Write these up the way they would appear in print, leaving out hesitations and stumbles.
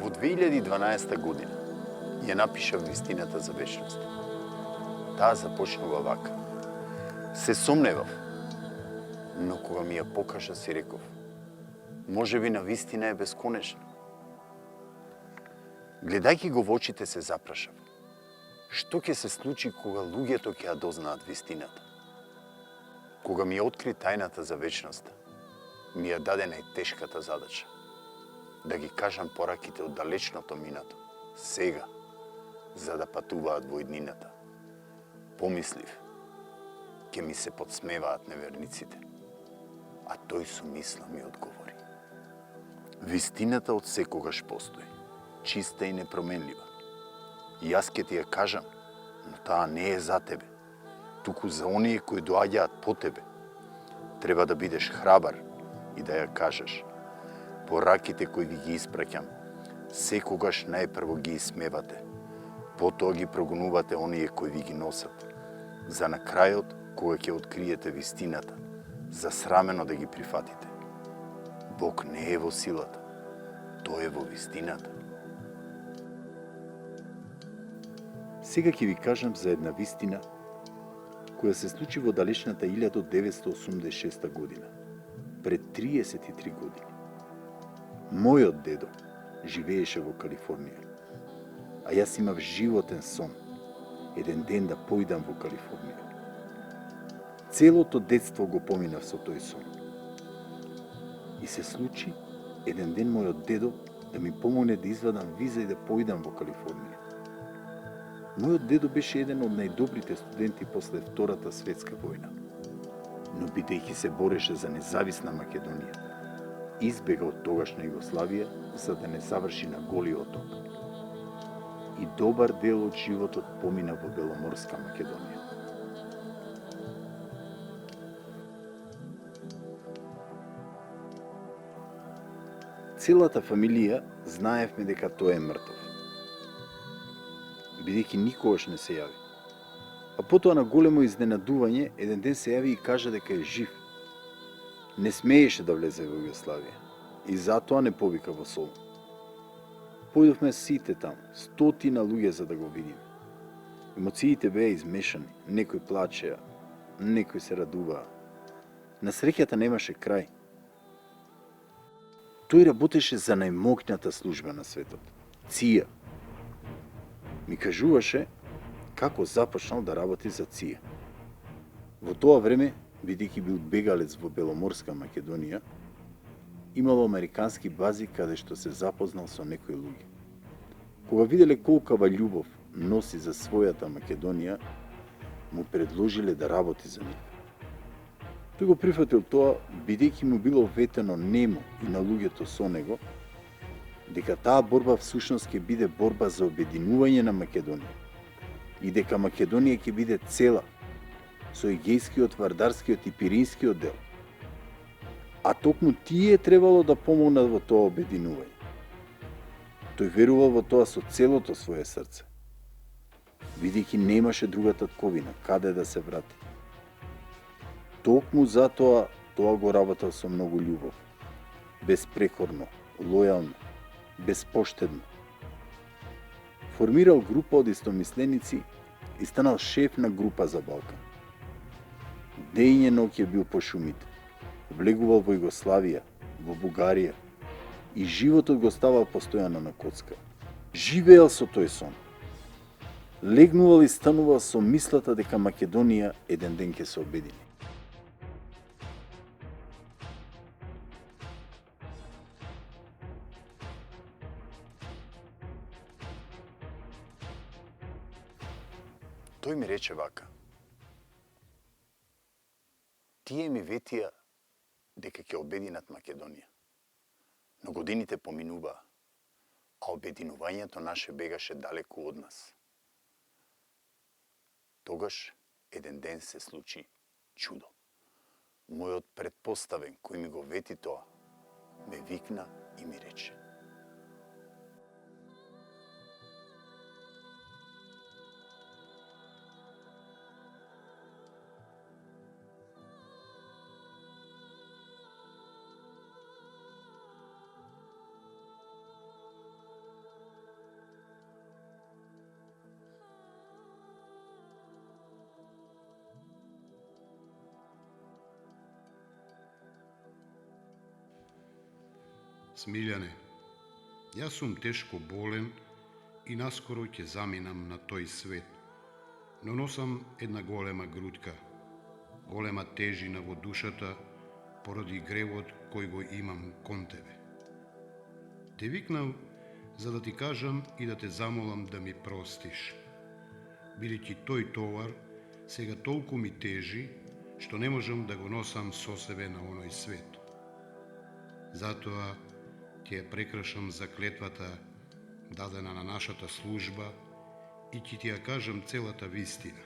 Во 2012 година ја напишав вистината за вечност. Таа започнува вака. Се сомневав, но кога ми ја покажа си реков, може би на вистина е бесконечна. Гледајќи го во очите се запрашав. Што ќе се случи кога луѓето ќе ја дознаат вистината? Кога ми ја откри тајната за вечноста, ми ја даде најтешката задача. Да ги кажам пораките од далечното минато, сега, за да патуваат во иднината. Помислив, ќе ми се подсмеваат неверниците, а тој со мисла ми одговори. Вистината од секогаш постои, чиста и непроменлива. Јас ќе ти ја кажам, но таа не е за тебе, туку за оние кои доаѓаат по тебе. Треба да бидеш храбар и да ја кажеш. Пораките кои ви ги испраќам, секогаш најпрво ги исмевате, потоа ги прогонувате оние кои ви ги носат, за на крајот, кога ќе откриете вистината, засрамено да ги прифатите. Бог не е во силата, тој е во вистината. Сега ќе ви кажам за една вистина која се случи во далечната 1986 година, пред 33 години. Мојот дедо живееше во Калифорнија, а јас имав животен сон еден ден да поидам во Калифорнија. Целото детство го поминав со тој сон. И се случи еден ден мојот дедо да ми помогне да извадам виза и да поидам во Калифорнија. Мојот дедо беше еден од најдобрите студенти после Втората светска војна, но бидејќи се бореше за независна Македонија, избега од тогашна Југославија за да не заврши на Голи оток. И добар дел од животот помина во Беломорска Македонија. Целата фамилија знаевме дека тој е мртов, бидејќи никогаш не се јави. А потоа на големо изненадување еден ден се јави и кажа дека е жив. Не смееше да влезе во Југославија и затоа не повика во Солун. Појдовме сите таму, стотина луѓе за да го видиме. Емоциите беа измешани, некои плачеа, некои се радуваа. На среќата немаше крај. Тој работеше за најмоќната служба на светот, ЦИА. Ми кажуваше како започнал да работи за ЦИА. Во тоа време, бидејќи бил бегалец во Беломорска Македонија, имало американски бази каде што се запознал со некои луѓе. Кога виделе колкава љубов носи за својата Македонија, му предложиле да работи за нив. Тој го прифатил тоа, бидејќи му било ветено нему и на луѓето со него, дека таа борба всушност ќе биде борба за обединување на Македонија и дека Македонија ќе биде цела, со Егејскиот, Вардарскиот и Пиринскиот дел. А токму тие требало да помогнат во тоа обединување. Тој верувал во тоа со целото свое срце, бидејќи немаше друга татковина каде да се врати. Токму затоа тоа го работел со многу љубов, безпрекорно, лојално, безпоштедно. Формирал група од истомисленици и станал шеф на група за Балкан. Дење и ноќе бил по шумите, влегувал во Југославија, во Бугарија и животот го ставал постојано на коцка. Живеел со тој сон. Легнувал и станувал со мислата дека Македонија еден ден ќе се обедини. Тој ми рече вака. Тие ми ветија дека ќе обединат Македонија. Но годините поминуваа, а обединувањето наше бегаше далеку од нас. Тогаш еден ден се случи чудо. Мојот предпоставен кој ми го вети тоа, ме викна и ми рече: Смиљане, јас сум тешко болен и наскоро ќе заминам на тој свет, но носам една голема грудка, голема тежина во душата поради гревот кој го имам кон тебе. Те викнав за да ти кажам и да те замолам да ми простиш, бидејќи тој товар сега толку ми тежи што не можам да го носам со себе на оној свет. Затоа ќе ја прекрашам заклетвата дадена на нашата служба и ќе ти ја кажам целата вистина,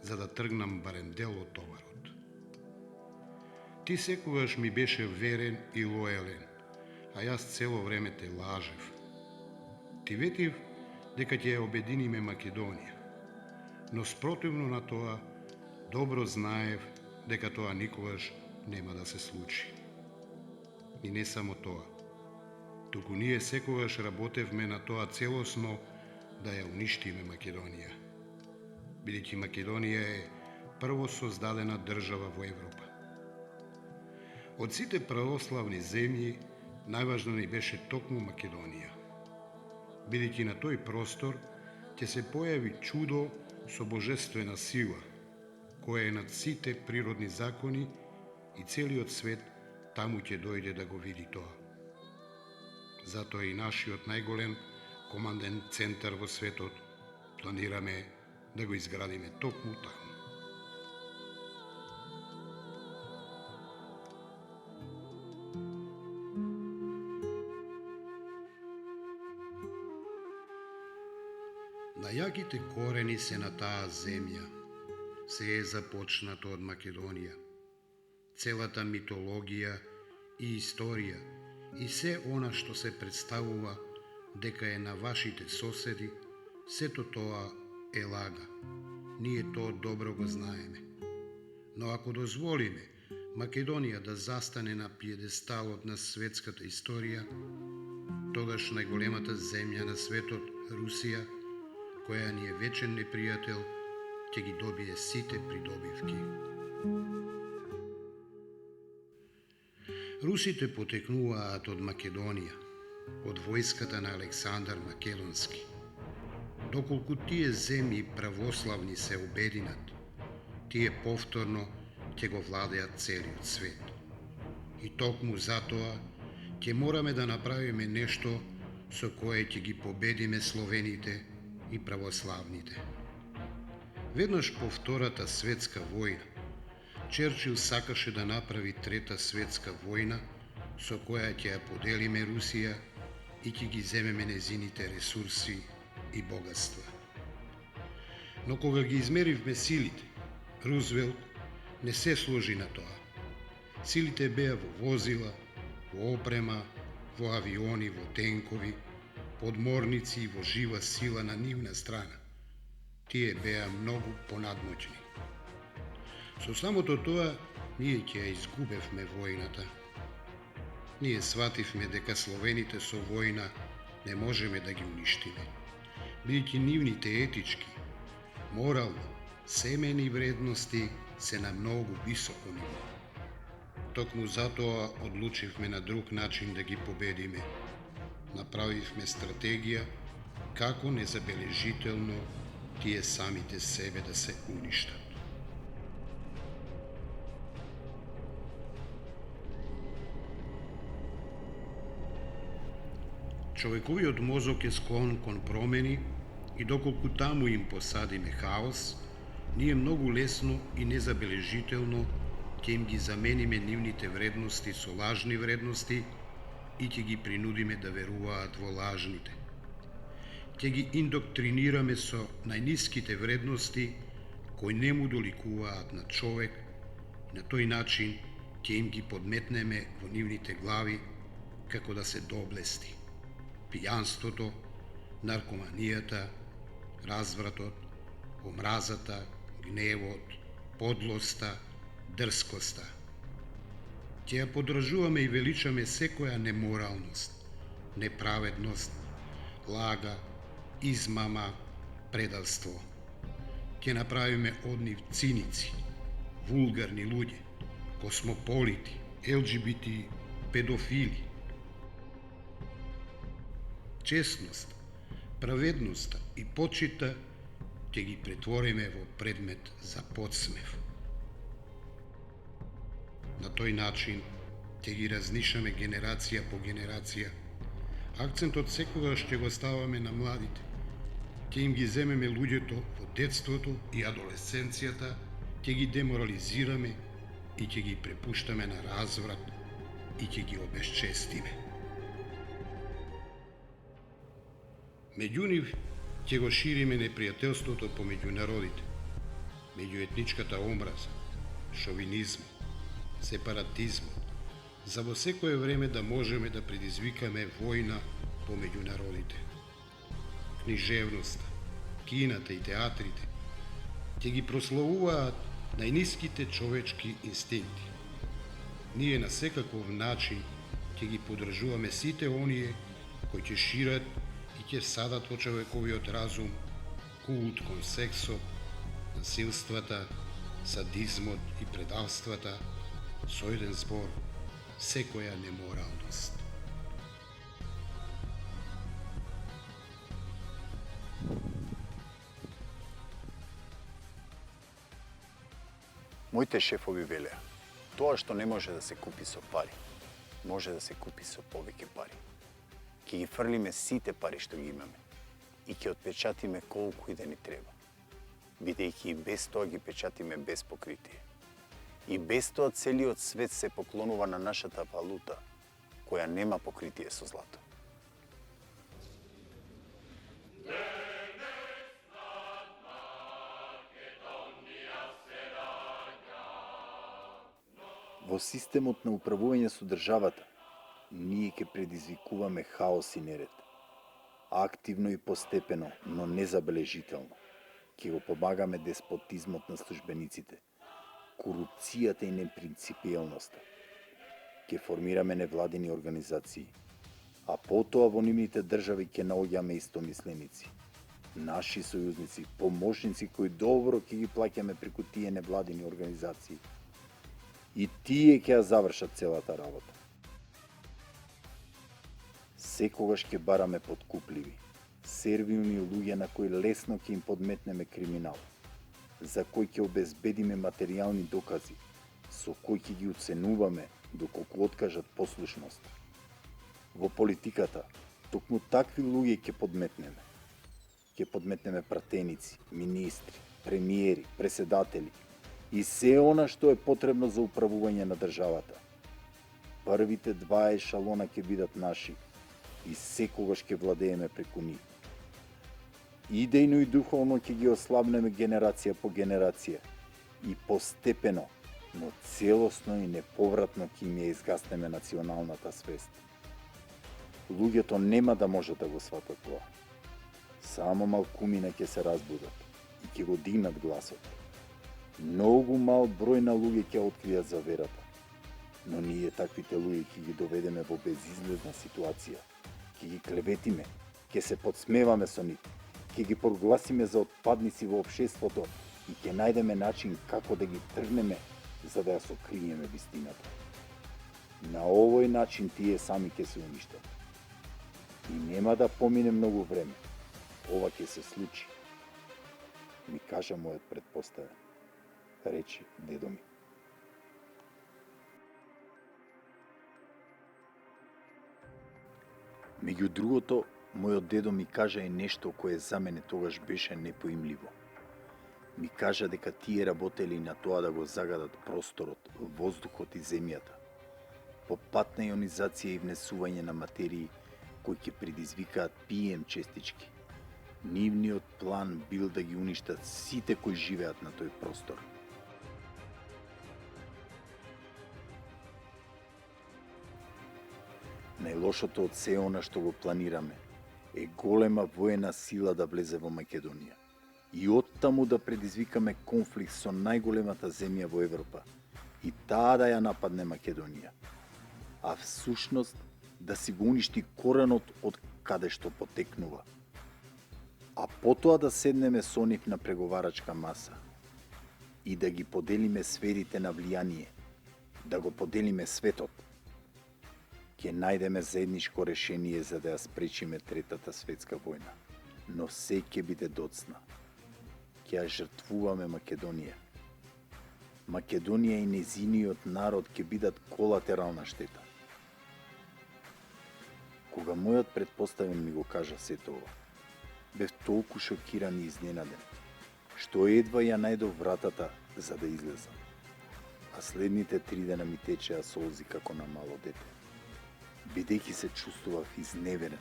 за да тргнам барем дел од товарот. Ти секогаш ми беше верен и лојален, а јас цело време те лажев. Ти ветив дека ќе ја обединиме Македонија, но спротивно на тоа, добро знаев дека тоа никогаш нема да се случи. И не само тоа, туку ние секогаш работевме на тоа целосно да ја уништиме Македонија, бидејќи Македонија е прво создадена држава во Европа. Од сите православни земји, најважна ни беше токму Македонија, бидејќи на тој простор ќе се појави чудо со божествена сила, која е над сите природни закони и целиот свет таму ќе дојде да го види тоа. Затоа и нашиот најголем команден центар во светот планираме да го изградиме токму таму. Најаките корени се на таа земја. Се е започнато од Македонија. Целата митологија и историја и се она што се представува дека е на вашите соседи, сето тоа е лага. Ние тоа добро го знаеме. Но ако дозволиме Македонија да застане на пиедесталот на светската историја, тогаш најголемата земја на светот, Русија, која ни е вечен непријател, ќе ги добие сите придобивки. Русите потекнуваат од Македонија, од војската на Александар Македонски. Доколку тие земји православни се обединат, тие повторно ќе го владеат целиот свет. И токму затоа ќе мораме да направиме нешто со кое ќе ги победиме словените и православните. Веднаш по Втората светска војна, Черчил сакаше да направи Трета светска војна, со која ќе ја поделиме Русија и ќе ги земеме незините ресурси и богатства. Но кога ги измеривме силите, Рузвелт не се сложи на тоа. Силите беа во возила, во опрема, во авиони, во тенкови, подморници и во жива сила на нивна страна. Тие беа многу понадмоќни. Со самото тоа, ние ќе ја изгубевме војната. Ние свативме дека словените со војна не можеме да ги уништиме, бидејќи нивните етички, морално, семени вредности се на многу високо ниво. Токму затоа одлучивме на друг начин да ги победиме. Направивме стратегија како незабележително тие самите себе да се уништат. Човековиот мозок е склон кон промени и доколку таму им посадиме хаос, ние многу лесно и незабележително ќе им ги замениме нивните вредности со лажни вредности и ќе ги принудиме да веруваат во лажните. Ќе ги индоктринираме со најниските вредности кои не му доликуваат на човек и на тој начин ќе им ги подметнеме во нивните глави како да се доблести. Пијанството, наркоманијата, развратот, омразата, гневот, подлоста, дрскоста. Ќе ја подражуваме и величаме секоја неморалност, неправедност, лага, измама, предавство. Ќе направиме од нив циници, вулгарни луѓе, космополити, ЛГБТ, педофили, честност, праведноста и почита ќе ги претвориме во предмет за подсмев. На тој начин ќе ги разнишаме генерација по генерација. Акцентот секогаш ќе го ставаме на младите. Ќе им ги земеме луѓето во детството и адолесценцијата, ќе ги деморализираме и ќе ги препуштаме на разврат и ќе ги обесчестиме. Меѓу нив ќе го шириме непријателството помеѓу народите, меѓу етничката омраза, шовинизмот, сепаратизмот, за во секое време да можеме да предизвикаме војна помеѓу народите. Книжевноста, кината и театрите ќе ги прославуваат најниските човечки инстинкти. Ние на секаков начин ќе ги поддржуваме сите оние кои ќе шират и ќе садат во човековиот разум култ кон сексот, насилствата, садизмот и предавствата, со еден збор, секоја неморалност. Моите шефови велеа, тоа што не може да се купи со пари, може да се купи со повеќе пари. Ќе ги фрлиме сите пари што ги имаме и ќе отпечатиме колку и да ни треба, бидејќи и без тоа ги печатиме без покритие. И без тоа целиот свет се поклонува на нашата валута, која нема покритие со злато. Во системот на управување со државата, ние ќе предизвикуваме хаос и неред. Активно и постепено, но незабележително, ќе го помагаме деспотизмот на службениците, корупцијата и непринципиелноста. Ќе формираме невладини организации, а потоа во нивните држави ќе наоѓаме истомисленици, наши сојузници, поможници кои добро ќе ги плаќаме преку тие невладини организации. И тие ќе ја завршат целата работа. Секогаш ќе бараме подкупливи, сервилни луѓе на кои лесно ќе им подметнеме криминал, за кои ќе обезбедиме материјални докази, со кои ќе ги оценуваме доколку откажат послушност. Во политиката, токму такви луѓе ќе подметнеме. Ќе подметнеме пратеници, министри, премиери, преседатели, и се она што е потребно за управување на државата. Првите два ешалона ќе бидат наши и секогаш ќе владееме преку нив. Идејно и духовно ќе ги ослабнеме генерација по генерација и постепено, но целосно и неповратно ќе им ја изгаснеме националната свест. Луѓето нема да можат да го сватат тоа. Само малкумина ќе се разбудат и ќе го дигнат гласот. Многу мал број на луѓе ќе откријат за верата, но ние таквите луѓе ќе ги доведеме во безизлезна ситуација, ќе ги клеветиме, ќе се подсмеваме со нив, ќе ги прогласиме за отпадници во општеството и ќе најдеме начин како да ги тргнеме за да ја сокриеме вистината. На овој начин тие сами ќе се уништат. И нема да помине многу време. Ова ќе се случи, ми кажа мојот претпоставен, рече дедо ми. Меѓу другото, мојот дедо ми кажа и нешто кое за мене тогаш беше непоимливо. Ми кажа дека тие работели на тоа да го загадат просторот, воздухот и земјата, по пат на ионизација и внесување на материи кои ќе предизвикаат PM честички. Нивниот план бил да ги уништат сите кои живеат на тој простор. Најлошото од се она што го планираме е голема воена сила да влезе во Македонија и оттаму да предизвикаме конфликт со најголемата земја во Европа и таа да ја нападне Македонија, а всушност да си го уништи коренот од каде што потекнува. А потоа да седнеме со нив на преговарачка маса и да ги поделиме сферите на влијание, да го поделиме светот. ќе најдеме заедничко решение за да ја спречиме Третата светска војна. Но се ќе биде доцна. Ќе ја жртвуваме Македонија. Македонија и незиниот народ ќе бидат колатерална штета. Кога мојот претпоставен ми го кажа сето ова, бев толку шокиран и изненаден, што едва ја најдов вратата за да излезам. А следните 3 дена ми течеа солзи како на мало дете, бидејќи се чувствував изневерен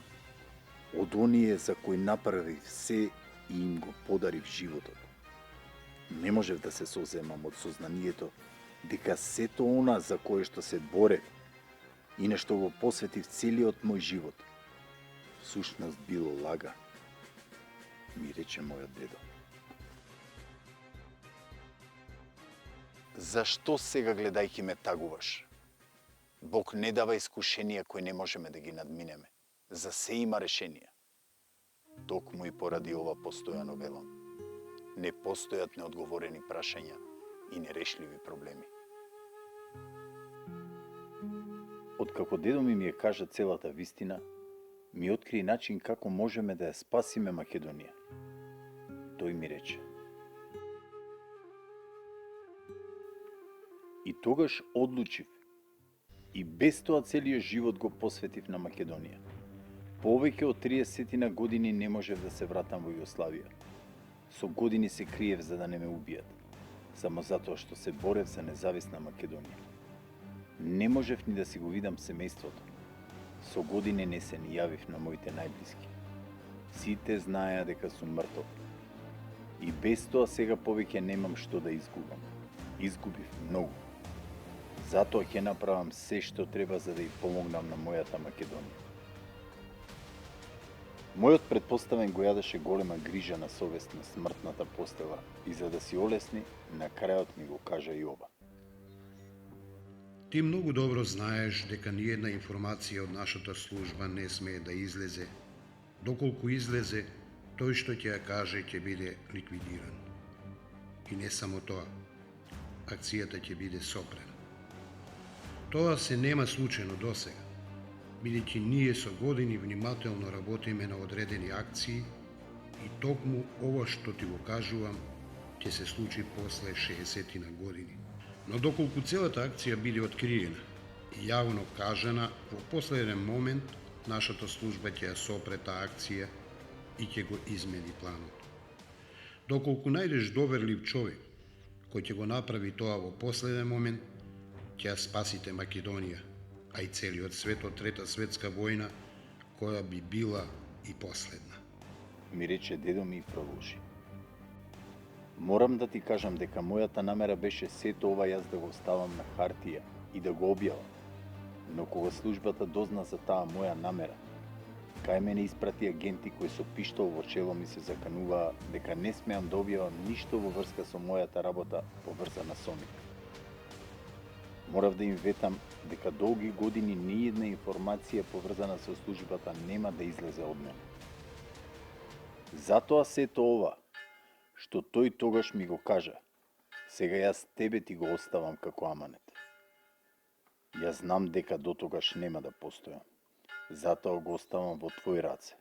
од оние за кои направив се и им го подарив животот. Не можев да се соземам од сознанието дека сето она за кое што се борев и на што го посветив целиот мој живот, всушност било лага, ми рече мојот дедо. Зашто сега гледајќи ме тагуваш? Бог не дава искушенија кои не можеме да ги надминеме. За се има решенија. Токму и поради ова постојано велам. Не постојат неодговорени прашања и нерешливи проблеми. Откако дедо ми ја кажа целата вистина, ми откри начин како можеме да ја спасиме Македонија. Тој ми рече: и тогаш одлучив и без тоа целиот живот го посветив на Македонија. Повеќе од 30 години не можев да се вратам во Југославија. Со години се криев за да не ме убијат, само затоа што се борев за независна Македонија. Не можев ни да си го видам семејството. Со години не се ни јавив на моите најблиски. Сите знаеа дека сум мртов. И без тоа сега повеќе немам што да изгубам. Изгубив многу. Затоа ќе направам се што треба за да ја помогнам на мојата Македонија. Мојот претпоставен го јадеше голема грижа на совест на смртната постела и за да си олесни, на крајот ми го кажа и ова. Ти многу добро знаеш дека ниедна информација од нашата служба не смее да излезе. Доколку излезе, тој што ќе ја каже ќе биде ликвидиран. И не само тоа, акцијата ќе биде сопрена. Тоа се нема случајно досега, бидејќи ние со години внимателно работиме на одредени акции и токму ова што ти го кажувам ќе се случи после 60 на години. Но доколку целата акција биде откриена и јавно кажана, во последен момент нашата служба ќе ја сопре таа акција и ќе го измени планот. Доколку најдеш доверлив човек кој ќе го направи тоа во последен момент, ќе ја спасите Македонија, а и целиот свет од Трета светска војна, која би била и последна. Ми рече дедо ми и продолжи. Морам да ти кажам дека мојата намера беше сето ова јас да го ставам на хартија и да го објавам. Но кога службата дозна за таа моја намера, кај мене испрати агенти кои со пиштол во чело ми се закануваа дека не смеам да објавам ништо во врска со мојата работа поврзана со нив. Морав да им ветам дека долги години ниедна информација поврзана со службата нема да излезе од мене. Затоа сето ова, што тој тогаш ми го кажа, сега јас тебе ти го оставам како аманет. Јас знам дека до тогаш нема да постојам. Затоа го оставам во твои раце.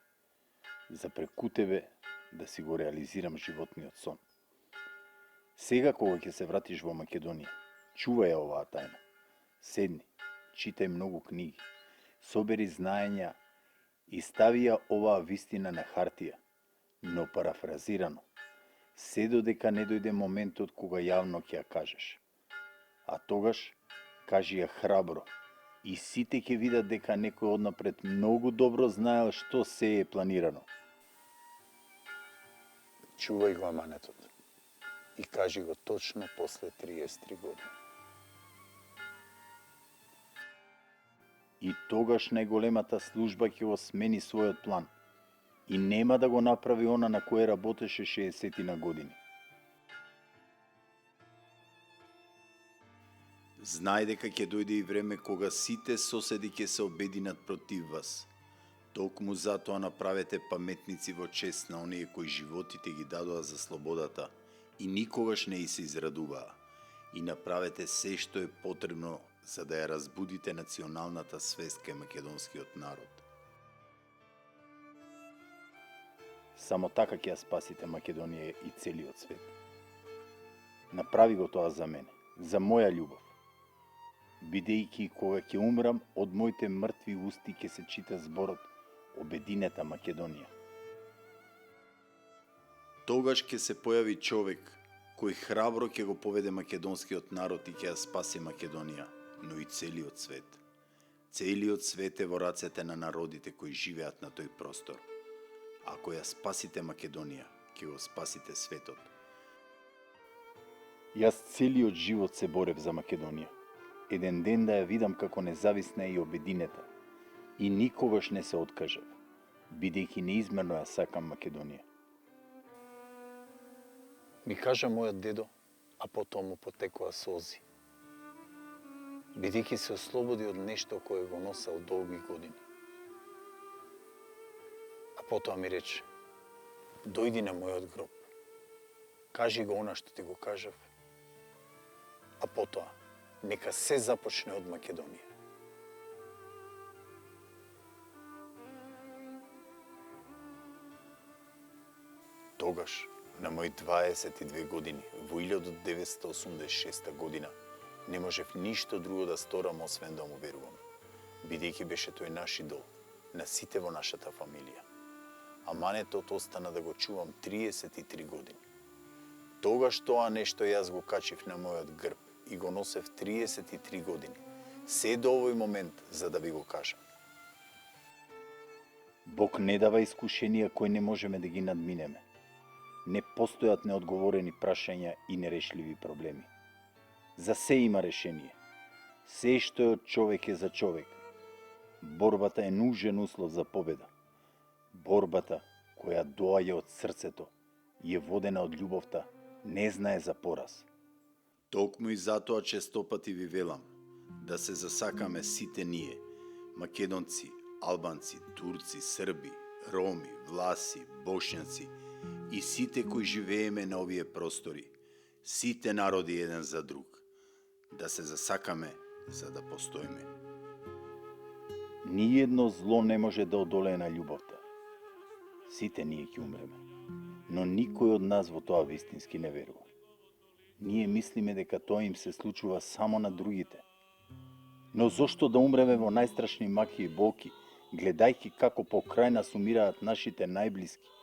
За преку тебе да си го реализирам животниот сон. Сега кога ќе се вратиш во Македонија, чувај ја оваа тајна. Седни, читај многу книги, собери знаења и стави ја оваа вистина на хартија, но парафразирано, се додека не дојде моментот кога јавно ќе ја кажеш. А тогаш, кажи ја храбро и сите ќе видат дека некој однапред многу добро знаел што се е планирано. Чувај го аманетот и кажи го точно после 33 години. И тогаш најголемата служба ќе го смени својот план и нема да го направи она на кое работеше 60 на години. Знај дека ќе дојде и време кога сите соседи ќе се обединат против вас. Токму затоа направете паметници во чест на оние кои животите ги дадоа за слободата и никогаш не и се израдуваа. И направете се што е потребно за да ја разбудите националната свест кај македонскиот народ. Само така ќе ја спасите Македонија и целиот свет. Направи го тоа за мене, за моја љубов. Бидејќи кога ќе умрам, од моите мртви усти ќе се чита зборот Обединета Македонија. Тогаш ќе се појави човек кој храбро ќе го поведе македонскиот народ и ќе ја спаси Македонија, но и целиот свет. Целиот свет е во рацете на народите кои живеат на тој простор. Ако ја спасите Македонија, ќе го спасите светот. Јас целиот живот се борев за Македонија. Еден ден да ја видам како независна и обединета. И никогаш не се откажав, бидејќи неизмерно ја сакам Македонија. Ми кажа мојот дедо, а потоа му потекоа солзи. Бидејќи се ослободи од нешто кое го носел долги години. А потоа ми рече, дојди на мојот гроб, кажи го она што ти го кажав, а потоа нека се започне од Македонија. Тогаш, на мои 22 години, во 1986 година, не можев ништо друго да сторам освен да му верувам, бидејќи беше тој наш идол, на сите во нашата фамилија. Аманетот остана да го чувам 33 години. Тогаш тоа нешто јас го качив на мојот грб и го носев 33 години, се до овој момент за да ви го кажам. Бог не дава искушенија кои не можеме да ги надминеме. Не постојат неодговорени прашања и нерешливи проблеми. За се има решение. Се што е од човек е за човек. Борбата е нужен услов за победа. Борбата која доаѓа од срцето и е водена од љубовта, не знае за пораз. Токму и затоа честопати ви велам да се засакаме сите ние, македонци, албанци, турци, срби, роми, власи, бошњаци и сите кои живееме на овие простори, сите народи еден за друг, да се засакаме за да постоиме. Ниедно зло не може да одолее на љубовта. Сите ние ќе умреме, но никој од нас во тоа вистински не верува. Ние мислиме дека тоа им се случува само на другите. Но зошто да умреме во најстрашни маки и болки, гледајќи како покрај нас умираат нашите најблиски,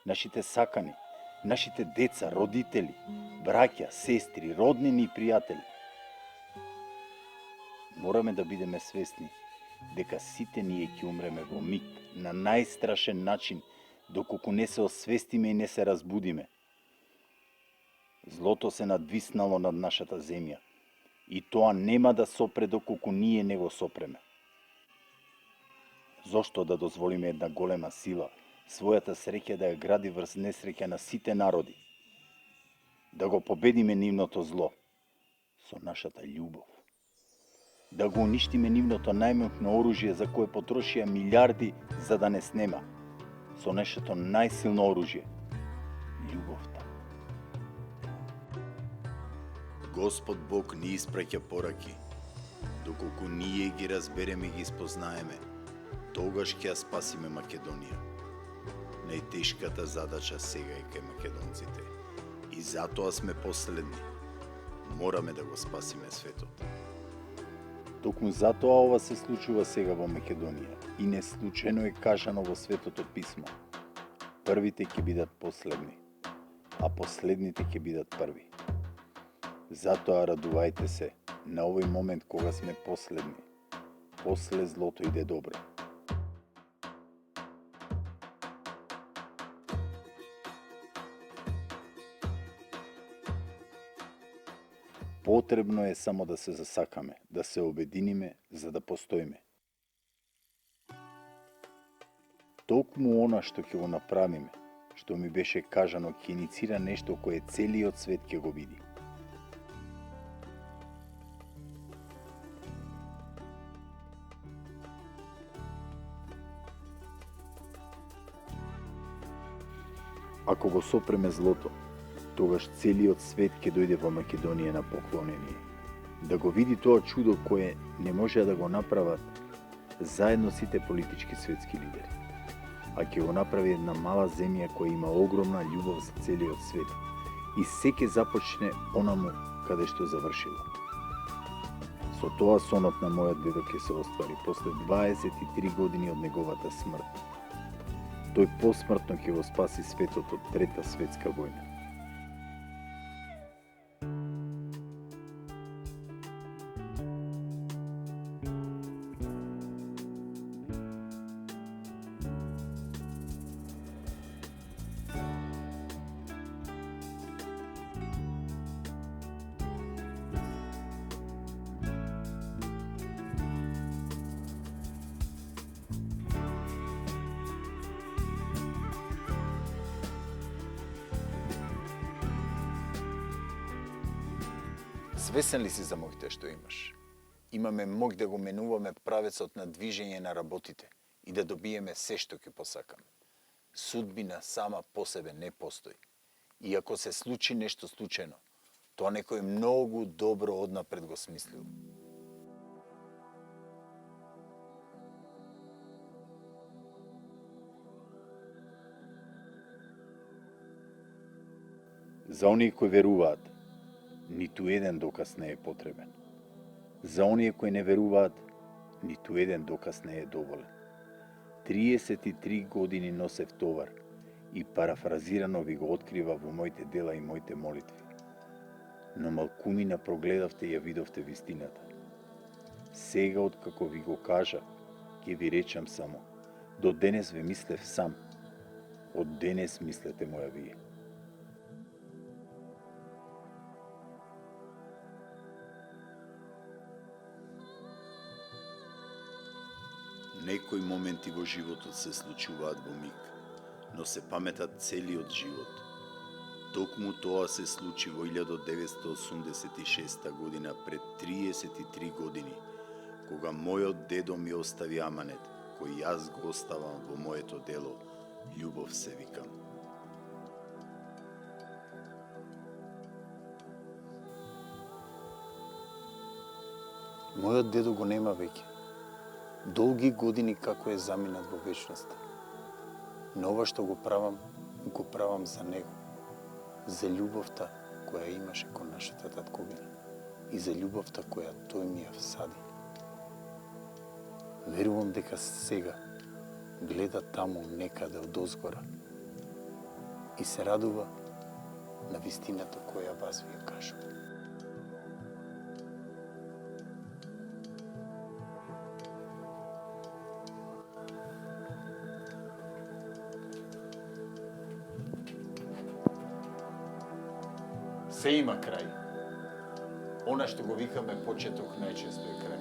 нашите сакани, нашите деца, родители, браќа, сестри, роднини и пријатели? Мораме да бидеме свесни дека сите ние ќе умреме во миг, на најстрашен начин, доколку не се освестиме и не се разбудиме. Злото се надвиснало над нашата земја и тоа нема да сопре доколку ние не го сопреме. Зошто да дозволиме една голема сила својата среќа да ја гради врз несреќа на сите народи? Да го победиме нивното зло со нашата љубов. Да го уништиме нивното најмокно оружје за кое потрошија милиарди за да не снема, со нашето најсилно оружје – љубовта. Господ Бог ни испраќа пораки. Доколку ние ги разбереме и ги спознаеме, тогаш ќе ја спасиме Македонија. Најтешката задача сега е кај македонците. И затоа сме последни. Мораме да го спасиме светот. Токму затоа ова се случува сега во Македонија и не случајно е кажано во Светото писмо. Првите ќе бидат последни, а последните ќе бидат први. Затоа радувајте се на овој момент кога сме последни. После злото иде добро. Потребно е само да се засакаме, да се обединиме за да постоиме. Токму она што ќе го направиме, што ми беше кажано, ќе иницира нешто кое целиот свет ќе го види. Ако го сопреме злото, тогаш целиот свет ќе дојде во Македонија на поклонение. да го види тоа чудо кое не може да го направат заедно сите политички светски лидери. А ќе го направи една мала земја која има огромна љубов за целиот свет и се ќе започне онаму каде што завршило. Со тоа сонот на мојот дедо ќе се оствари после 23 години од неговата смрт. Тој посмртно ќе го спаси светот од Трета светска војна. Свесен ли си за моите што имаш? Имаме мог да го менуваме правецот на движење на работите и да добиеме се што ќе посакаме. Судбина сама по себе не постои. И ако се случи нешто случајно, тоа некој многу добро однапред го смислил. За оние кои веруваат, ниту еден доказ не е потребен. За оние кои не веруваат, ниту еден доказ не е доволен. 33 години носев товар и парафразирано ви го открива во моите дела и моите молитви. Но малкумина прогледавте и ја видовте вистината. Сега, откако ви го кажа, ќе ви речам само, до денес ве мислев сам, од денес мислете моја вие. Некои моменти во животот се случуваат во миг, но се паметат целиот живот. Токму тоа се случи во 1986 година, пред 33 години, кога мојот дедо ми остави аманет, кој јас го оставам во моето дело, љубов се викам. Мојот дедо го нема веќе. Долги години како е заминат во вечноста. Но ова што го правам за него. За љубовта која имаше кон нашата татковина и за љубовта која тој ми ја всади. Верувам дека сега гледа таму некаде одозгора и се радува на вистината која вас ви ја кажу. Се има крај. Она што го викаме почеток најчесто е крај.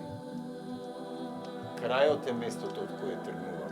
Крајот е местото од кое тргнуваме.